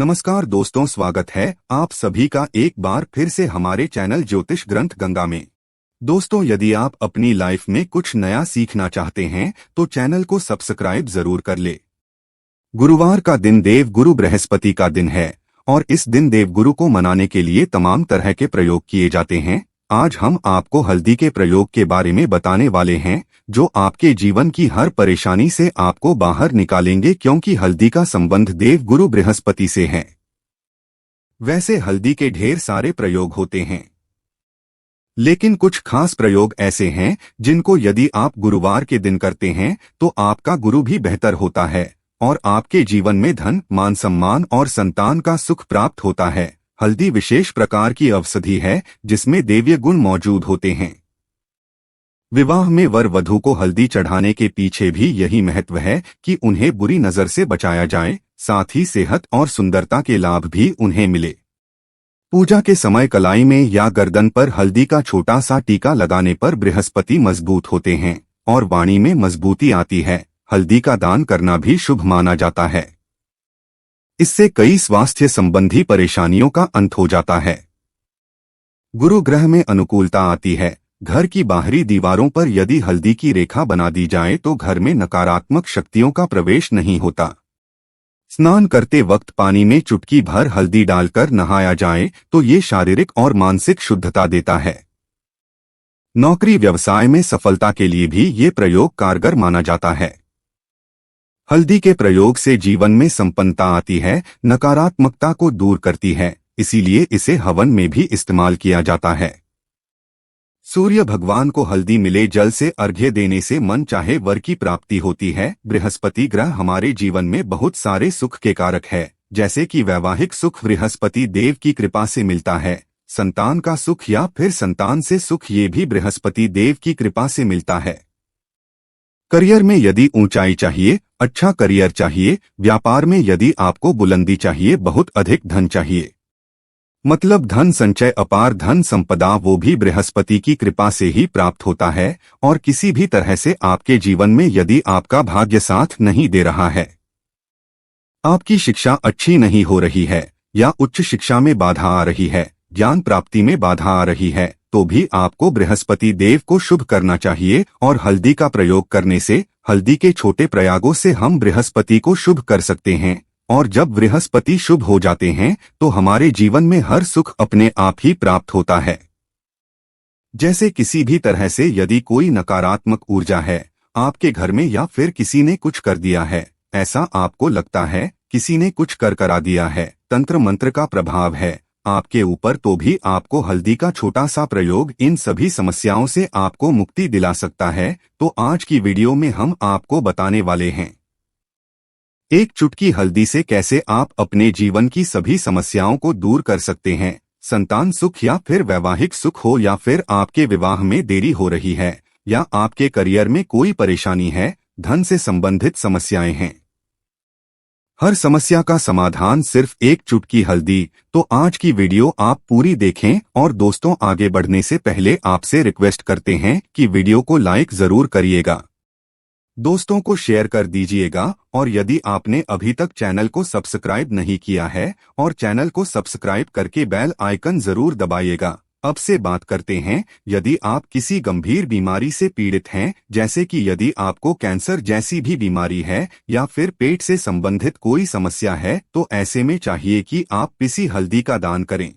नमस्कार दोस्तों, स्वागत है आप सभी का एक बार फिर से हमारे चैनल ज्योतिष ग्रंथ गंगा में। दोस्तों, यदि आप अपनी लाइफ में कुछ नया सीखना चाहते हैं तो चैनल को सब्सक्राइब जरूर कर ले। गुरुवार का दिन देव गुरु बृहस्पति का दिन है और इस दिन देवगुरु को मनाने के लिए तमाम तरह के प्रयोग किए जाते हैं। आज हम आपको हल्दी के प्रयोग के बारे में बताने वाले हैं जो आपके जीवन की हर परेशानी से आपको बाहर निकालेंगे, क्योंकि हल्दी का संबंध देव गुरु बृहस्पति से है। वैसे हल्दी के ढेर सारे प्रयोग होते हैं, लेकिन कुछ खास प्रयोग ऐसे हैं जिनको यदि आप गुरुवार के दिन करते हैं तो आपका गुरु भी बेहतर होता है और आपके जीवन में धन, मान सम्मान और संतान का सुख प्राप्त होता है। हल्दी विशेष प्रकार की औषधि है जिसमें दैवीय गुण मौजूद होते हैं। विवाह में वर वधू को हल्दी चढ़ाने के पीछे भी यही महत्व है कि उन्हें बुरी नजर से बचाया जाए, साथ ही सेहत और सुंदरता के लाभ भी उन्हें मिले। पूजा के समय कलाई में या गर्दन पर हल्दी का छोटा सा टीका लगाने पर बृहस्पति मजबूत होते हैं और वाणी में मजबूती आती है। हल्दी का दान करना भी शुभ माना जाता है। इससे कई स्वास्थ्य संबंधी परेशानियों का अंत हो जाता है। गुरु ग्रह में अनुकूलता आती है। घर की बाहरी दीवारों पर यदि हल्दी की रेखा बना दी जाए तो घर में नकारात्मक शक्तियों का प्रवेश नहीं होता। स्नान करते वक्त पानी में चुटकी भर हल्दी डालकर नहाया जाए तो ये शारीरिक और मानसिक शुद्धता देता है। नौकरी व्यवसाय में सफलता के लिए भी ये प्रयोग कारगर माना जाता है। हल्दी के प्रयोग से जीवन में संपन्नता आती है, नकारात्मकता को दूर करती है, इसीलिए इसे हवन में भी इस्तेमाल किया जाता है। सूर्य भगवान को हल्दी मिले जल से अर्घ्य देने से मन चाहे वर की प्राप्ति होती है। बृहस्पति ग्रह हमारे जीवन में बहुत सारे सुख के कारक है, जैसे कि वैवाहिक सुख बृहस्पति देव की कृपा से मिलता है। संतान का सुख या फिर संतान से सुख ये भी बृहस्पति देव की कृपा से मिलता है। करियर में यदि ऊंचाई चाहिए, अच्छा करियर चाहिए, व्यापार में यदि आपको बुलंदी चाहिए, बहुत अधिक धन चाहिए, मतलब धन संचय, अपार धन संपदा, वो भी बृहस्पति की कृपा से ही प्राप्त होता है। और किसी भी तरह से आपके जीवन में यदि आपका भाग्य साथ नहीं दे रहा है, आपकी शिक्षा अच्छी नहीं हो रही है या उच्च शिक्षा में बाधा आ रही है, ज्ञान प्राप्ति में बाधा आ रही है, तो भी आपको बृहस्पति देव को शुभ करना चाहिए। और हल्दी का प्रयोग करने से, हल्दी के छोटे प्रयागों से हम बृहस्पति को शुभ कर सकते हैं। और जब बृहस्पति शुभ हो जाते हैं तो हमारे जीवन में हर सुख अपने आप ही प्राप्त होता है। जैसे किसी भी तरह से यदि कोई नकारात्मक ऊर्जा है आपके घर में या फिर किसी ने कुछ कर दिया है, ऐसा आपको लगता है किसी ने कुछ कर करा दिया है, तंत्र मंत्र का प्रभाव है आपके ऊपर, तो भी आपको हल्दी का छोटा सा प्रयोग इन सभी समस्याओं से आपको मुक्ति दिला सकता है। तो आज की वीडियो में हम आपको बताने वाले हैं एक चुटकी हल्दी से कैसे आप अपने जीवन की सभी समस्याओं को दूर कर सकते हैं। संतान सुख या फिर वैवाहिक सुख हो, या फिर आपके विवाह में देरी हो रही है, या आपके करियर में कोई परेशानी है, धन से संबंधित समस्याएं हैं, हर समस्या का समाधान सिर्फ एक चुटकी हल्दी। तो आज की वीडियो आप पूरी देखें। और दोस्तों, आगे बढ़ने से पहले आपसे रिक्वेस्ट करते हैं कि वीडियो को लाइक जरूर करिएगा, दोस्तों को शेयर कर दीजिएगा, और यदि आपने अभी तक चैनल को सब्सक्राइब नहीं किया है और चैनल को सब्सक्राइब करके बेल आइकन जरूर दबाइएगा। अब से बात करते हैं, यदि आप किसी गंभीर बीमारी से पीड़ित हैं, जैसे कि यदि आपको कैंसर जैसी भी बीमारी है या फिर पेट से संबंधित कोई समस्या है, तो ऐसे में चाहिए कि आप पीसी हल्दी का दान करें।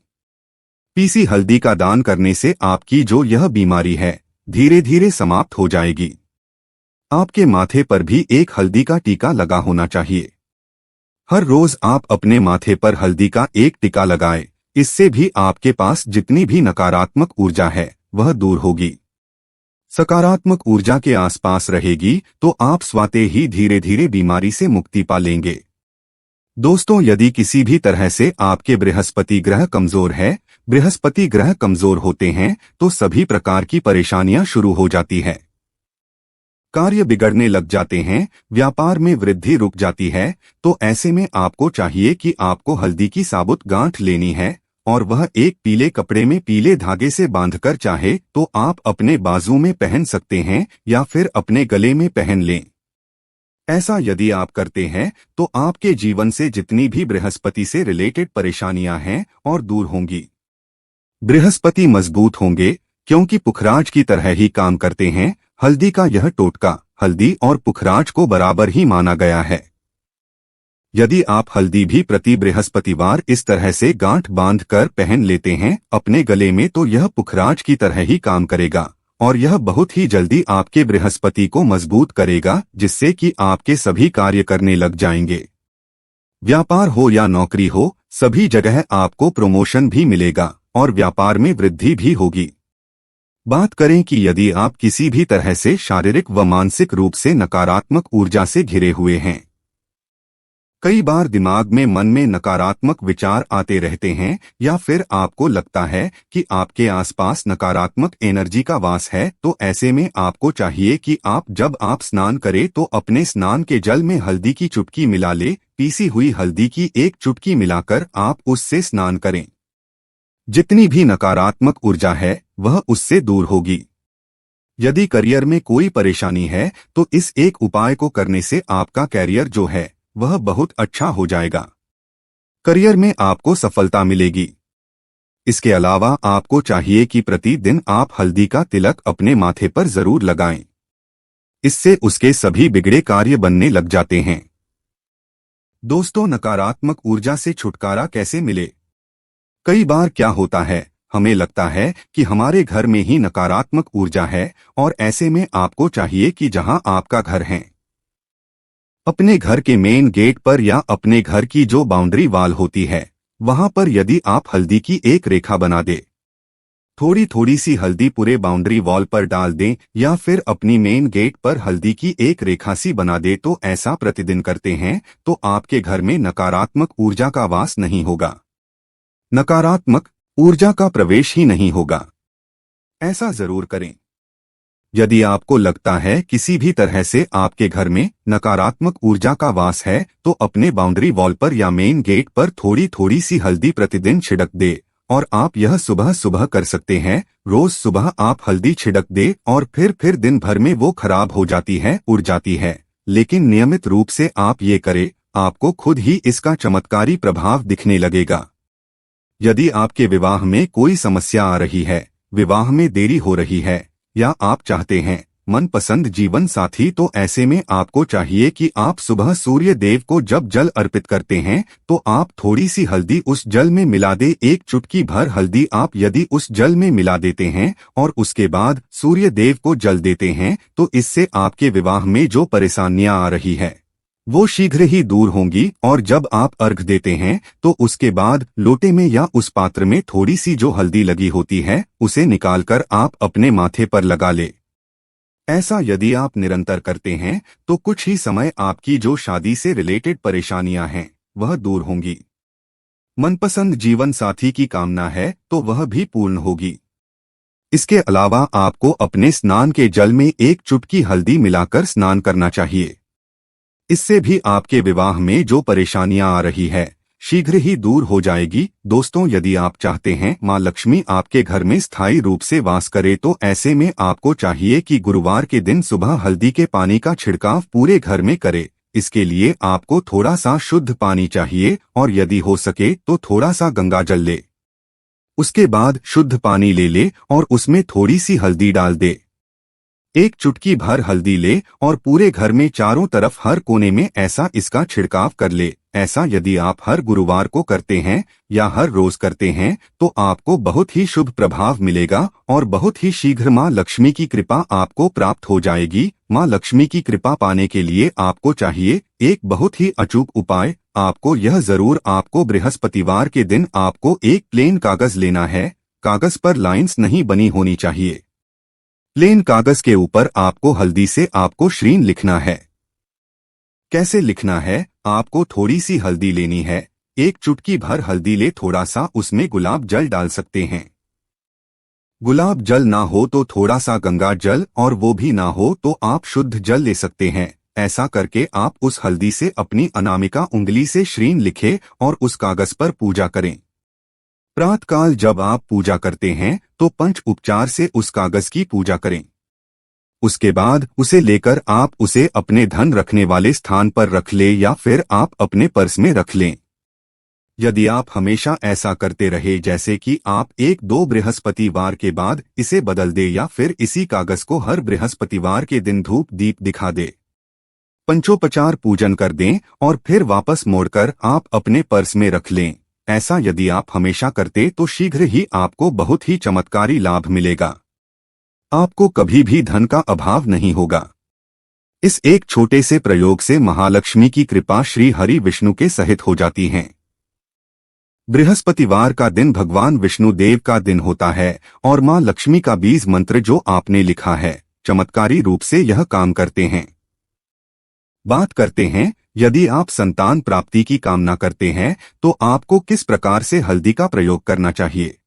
पीसी हल्दी का दान करने से आपकी जो यह बीमारी है धीरे धीरे समाप्त हो जाएगी। आपके माथे पर भी एक हल्दी का टीका लगा होना चाहिए। हर रोज आप अपने माथे पर हल्दी का एक टीका लगाएं। इससे भी आपके पास जितनी भी नकारात्मक ऊर्जा है वह दूर होगी, सकारात्मक ऊर्जा के आसपास रहेगी, तो आप स्वतः ही धीरे धीरे बीमारी से मुक्ति पा लेंगे। दोस्तों, यदि किसी भी तरह से आपके बृहस्पति ग्रह कमजोर है, बृहस्पति ग्रह कमजोर होते हैं तो सभी प्रकार की परेशानियां शुरू हो जाती है, कार्य बिगड़ने लग जाते हैं, व्यापार में वृद्धि रुक जाती है। तो ऐसे में आपको चाहिए कि आपको हल्दी की साबुत गांठ लेनी है और वह एक पीले कपड़े में पीले धागे से बांधकर चाहे तो आप अपने बाजू में पहन सकते हैं या फिर अपने गले में पहन लें। ऐसा यदि आप करते हैं तो आपके जीवन से जितनी भी बृहस्पति से रिलेटेड परेशानियां हैं और दूर होंगी। बृहस्पति मजबूत होंगे क्योंकि पुखराज की तरह ही काम करते हैं। हल्दी का यह टोटका हल्दी और पुखराज को बराबर ही माना गया है। यदि आप हल्दी भी प्रति बृहस्पतिवार इस तरह से गांठ बांध कर पहन लेते हैं अपने गले में तो यह पुखराज की तरह ही काम करेगा और यह बहुत ही जल्दी आपके बृहस्पति को मजबूत करेगा, जिससे कि आपके सभी कार्य करने लग जाएंगे। व्यापार हो या नौकरी हो, सभी जगह आपको प्रमोशन भी मिलेगा और व्यापार में वृद्धि भी होगी। बात करें कि यदि आप किसी भी तरह से शारीरिक व मानसिक रूप से नकारात्मक ऊर्जा से घिरे हुए हैं, कई बार दिमाग में मन में नकारात्मक विचार आते रहते हैं या फिर आपको लगता है कि आपके आसपास नकारात्मक एनर्जी का वास है, तो ऐसे में आपको चाहिए कि जब आप स्नान करें तो अपने स्नान के जल में हल्दी की चुटकी मिला ले। पीसी हुई हल्दी की एक चुटकी मिलाकर आप उससे स्नान करें। जितनी भी नकारात्मक ऊर्जा है वह उससे दूर होगी। यदि करियर में कोई परेशानी है तो इस एक उपाय को करने से आपका कैरियर जो है वह बहुत अच्छा हो जाएगा। करियर में आपको सफलता मिलेगी। इसके अलावा आपको चाहिए कि प्रतिदिन आप हल्दी का तिलक अपने माथे पर जरूर लगाएं। इससे उसके सभी बिगड़े कार्य बनने लग जाते हैं। दोस्तों, नकारात्मक ऊर्जा से छुटकारा कैसे मिले? कई बार क्या होता है, हमें लगता है कि हमारे घर में ही नकारात्मक ऊर्जा है और ऐसे में आपको चाहिए कि जहां आपका घर है, अपने घर के मेन गेट पर या अपने घर की जो बाउंड्री वाल होती है वहां पर यदि आप हल्दी की एक रेखा बना दे, थोड़ी थोड़ी सी हल्दी पूरे बाउंड्री वॉल पर डाल दें या फिर अपनी मेन गेट पर हल्दी की एक रेखा सी बना दे, तो ऐसा प्रतिदिन करते हैं तो आपके घर में नकारात्मक ऊर्जा का वास नहीं होगा, नकारात्मक ऊर्जा का प्रवेश ही नहीं होगा। ऐसा जरूर करें। यदि आपको लगता है किसी भी तरह से आपके घर में नकारात्मक ऊर्जा का वास है तो अपने बाउंड्री वॉल पर या मेन गेट पर थोड़ी थोड़ी सी हल्दी प्रतिदिन छिड़क दे और आप यह सुबह सुबह कर सकते हैं। रोज सुबह आप हल्दी छिड़क दे और फिर दिन भर में वो खराब हो जाती है, उड़ जाती है, लेकिन नियमित रूप से आप ये करें, आपको खुद ही इसका चमत्कारी प्रभाव दिखने लगेगा। यदि आपके विवाह में कोई समस्या आ रही है, विवाह में देरी हो रही है या आप चाहते हैं मनपसंद जीवन साथी, तो ऐसे में आपको चाहिए कि आप सुबह सूर्य देव को जब जल अर्पित करते हैं तो आप थोड़ी सी हल्दी उस जल में मिला दे। एक चुटकी भर हल्दी आप यदि उस जल में मिला देते हैं और उसके बाद सूर्य देव को जल देते हैं तो इससे आपके विवाह में जो परेशानियां आ रही है वो शीघ्र ही दूर होंगी। और जब आप अर्घ देते हैं तो उसके बाद लोटे में या उस पात्र में थोड़ी सी जो हल्दी लगी होती है उसे निकालकर आप अपने माथे पर लगा ले। ऐसा यदि आप निरंतर करते हैं तो कुछ ही समय आपकी जो शादी से रिलेटेड परेशानियां हैं वह दूर होंगी। मनपसंद जीवन साथी की कामना है तो वह भी पूर्ण होगी। इसके अलावा आपको अपने स्नान के जल में एक चुटकी हल्दी मिलाकर स्नान करना चाहिए। इससे भी आपके विवाह में जो परेशानियां आ रही है शीघ्र ही दूर हो जाएगी। दोस्तों, यदि आप चाहते हैं मां लक्ष्मी आपके घर में स्थायी रूप से वास करे तो ऐसे में आपको चाहिए कि गुरुवार के दिन सुबह हल्दी के पानी का छिड़काव पूरे घर में करे। इसके लिए आपको थोड़ा सा शुद्ध पानी चाहिए और यदि हो सके तो थोड़ा सा गंगा जल ले। उसके बाद शुद्ध पानी ले और उसमें थोड़ी सी हल्दी डाल दे। एक चुटकी भर हल्दी ले और पूरे घर में चारों तरफ हर कोने में ऐसा इसका छिड़काव कर ले। ऐसा यदि आप हर गुरुवार को करते हैं या हर रोज करते हैं तो आपको बहुत ही शुभ प्रभाव मिलेगा और बहुत ही शीघ्र मां लक्ष्मी की कृपा आपको प्राप्त हो जाएगी। मां लक्ष्मी की कृपा पाने के लिए आपको चाहिए एक बहुत ही अचूक उपाय। आपको बृहस्पतिवार के दिन आपको एक प्लेन कागज लेना है। कागज पर लाइंस नहीं बनी होनी चाहिए। प्लेन कागज के ऊपर आपको हल्दी से आपको श्रीन लिखना है। कैसे लिखना है? आपको थोड़ी सी हल्दी लेनी है, एक चुटकी भर हल्दी ले, थोड़ा सा उसमें गुलाब जल डाल सकते हैं। गुलाब जल ना हो तो थोड़ा सा गंगा जल और वो भी ना हो तो आप शुद्ध जल ले सकते हैं। ऐसा करके आप उस हल्दी से अपनी अनामिका उंगली से श्रीन लिखे और उस कागज पर पूजा करें। प्रातःकाल जब आप पूजा करते हैं तो पंच उपचार से उस कागज की पूजा करें। उसके बाद उसे लेकर आप उसे अपने धन रखने वाले स्थान पर रख ले या फिर आप अपने पर्स में रख लें। यदि आप हमेशा ऐसा करते रहे जैसे कि आप 1-2 बृहस्पतिवार के बाद इसे बदल दे या फिर इसी कागज को हर बृहस्पतिवार के दिन धूप दीप दिखा दे, पंचोपचार पूजन कर दें और फिर वापस मोड़कर आप अपने पर्स में रख लें, ऐसा यदि आप हमेशा करते तो शीघ्र ही आपको बहुत ही चमत्कारी लाभ मिलेगा। आपको कभी भी धन का अभाव नहीं होगा। इस एक छोटे से प्रयोग से महालक्ष्मी की कृपा श्री हरि विष्णु के सहित हो जाती है। बृहस्पतिवार का दिन भगवान विष्णु देव का दिन होता है और मां लक्ष्मी का बीज मंत्र जो आपने लिखा है चमत्कारी रूप से यह काम करते हैं। बात करते हैं, यदि आप संतान प्राप्ति की कामना करते हैं तो आपको किस प्रकार से हल्दी का प्रयोग करना चाहिए।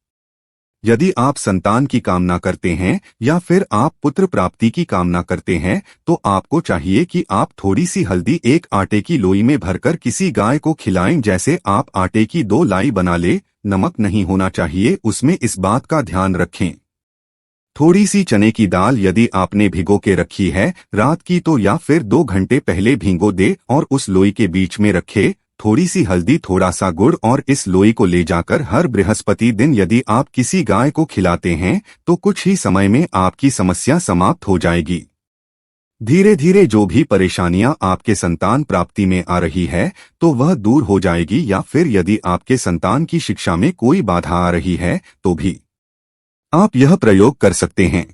यदि आप संतान की कामना करते हैं या फिर आप पुत्र प्राप्ति की कामना करते हैं तो आपको चाहिए कि आप थोड़ी सी हल्दी एक आटे की लोई में भरकर किसी गाय को खिलाएं। जैसे आप आटे की 2 लाई बना ले, नमक नहीं होना चाहिए उसमें, इस बात का ध्यान रखें। थोड़ी सी चने की दाल यदि आपने भिगो के रखी है रात की तो या फिर 2 घंटे पहले भिगो दे और उस लोई के बीच में रखे थोड़ी सी हल्दी, थोड़ा सा गुड़ और इस लोई को ले जाकर हर बृहस्पति दिन यदि आप किसी गाय को खिलाते हैं तो कुछ ही समय में आपकी समस्या समाप्त हो जाएगी। धीरे धीरे जो भी परेशानियां आपके संतान प्राप्ति में आ रही है तो वह दूर हो जाएगी, या फिर यदि आपके संतान की शिक्षा में कोई बाधा आ रही है तो भी आप यह प्रयोग कर सकते हैं।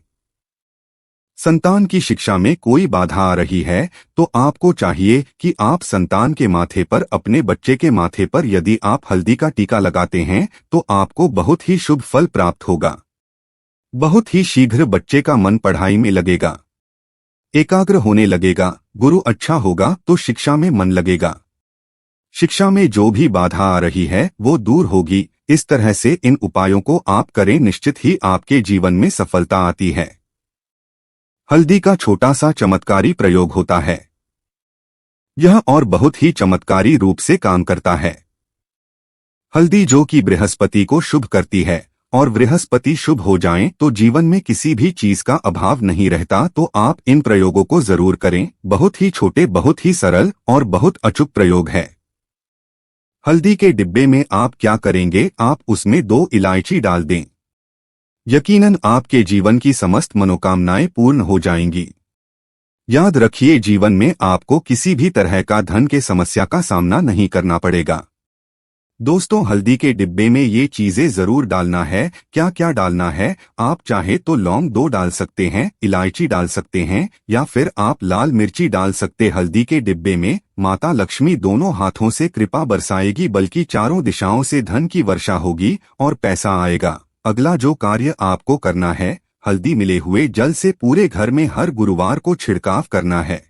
संतान की शिक्षा में कोई बाधा आ रही है तो आपको चाहिए कि आप संतान के माथे पर, अपने बच्चे के माथे पर यदि आप हल्दी का टीका लगाते हैं तो आपको बहुत ही शुभ फल प्राप्त होगा। बहुत ही शीघ्र बच्चे का मन पढ़ाई में लगेगा, एकाग्र होने लगेगा, गुरु अच्छा होगा तो शिक्षा में मन लगेगा। शिक्षा में जो भी बाधा आ रही है वो दूर होगी। इस तरह से इन उपायों को आप करें, निश्चित ही आपके जीवन में सफलता आती है। हल्दी का छोटा सा चमत्कारी प्रयोग होता है यह और बहुत ही चमत्कारी रूप से काम करता है। हल्दी जो कि बृहस्पति को शुभ करती है और बृहस्पति शुभ हो जाएं तो जीवन में किसी भी चीज का अभाव नहीं रहता। तो आप इन प्रयोगों को जरूर करें। बहुत ही छोटे, बहुत ही सरल और बहुत अचूक प्रयोग है। हल्दी के डिब्बे में आप क्या करेंगे, आप उसमें 2 इलायची डाल दें। यकीनन आपके जीवन की समस्त मनोकामनाएं पूर्ण हो जाएंगी। याद रखिए, जीवन में आपको किसी भी तरह का धन के समस्या का सामना नहीं करना पड़ेगा। दोस्तों, हल्दी के डिब्बे में ये चीजें जरूर डालना है। क्या क्या डालना है, आप चाहे तो लौंग 2 डाल सकते हैं, इलायची डाल सकते हैं या फिर आप लाल मिर्ची डाल सकते। हल्दी के डिब्बे में माता लक्ष्मी दोनों हाथों से कृपा बरसाएगी, बल्कि चारों दिशाओं से धन की वर्षा होगी और पैसा आएगा। अगला जो कार्य आपको करना है, हल्दी मिले हुए जल से पूरे घर में हर गुरुवार को छिड़काव करना है।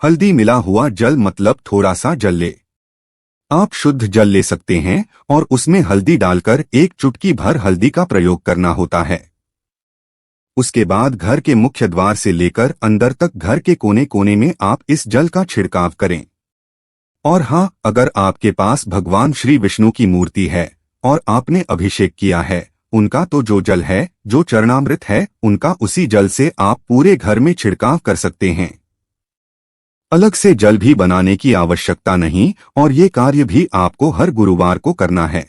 हल्दी मिला हुआ जल मतलब थोड़ा सा जल ले, आप शुद्ध जल ले सकते हैं और उसमें हल्दी डालकर 1 चुटकी भर हल्दी का प्रयोग करना होता है। उसके बाद घर के मुख्य द्वार से लेकर अंदर तक घर के कोने कोने में आप इस जल का छिड़काव करें। और हाँ, अगर आपके पास भगवान श्री विष्णु की मूर्ति है और आपने अभिषेक किया है उनका, तो जो जल है, जो चरणामृत है उनका, उसी जल से आप पूरे घर में छिड़काव कर सकते हैं। अलग से जल भी बनाने की आवश्यकता नहीं और ये कार्य भी आपको हर गुरुवार को करना है।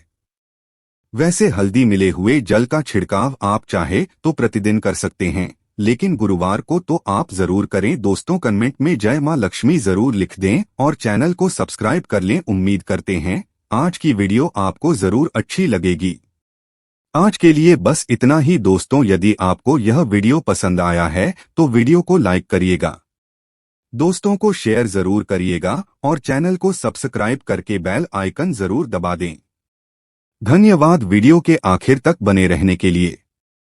वैसे हल्दी मिले हुए जल का छिड़काव आप चाहे तो प्रतिदिन कर सकते हैं, लेकिन गुरुवार को तो आप जरूर करें। दोस्तों, कमेंट में जय मां लक्ष्मी जरूर लिख दें और चैनल को सब्सक्राइब कर लें। उम्मीद करते हैं आज की वीडियो आपको जरूर अच्छी लगेगी। आज के लिए बस इतना ही दोस्तों। यदि आपको यह वीडियो पसंद आया है तो वीडियो को लाइक करिएगा, दोस्तों को शेयर जरूर करिएगा और चैनल को सब्सक्राइब करके बेल आइकन जरूर दबा दें। धन्यवाद वीडियो के आखिर तक बने रहने के लिए।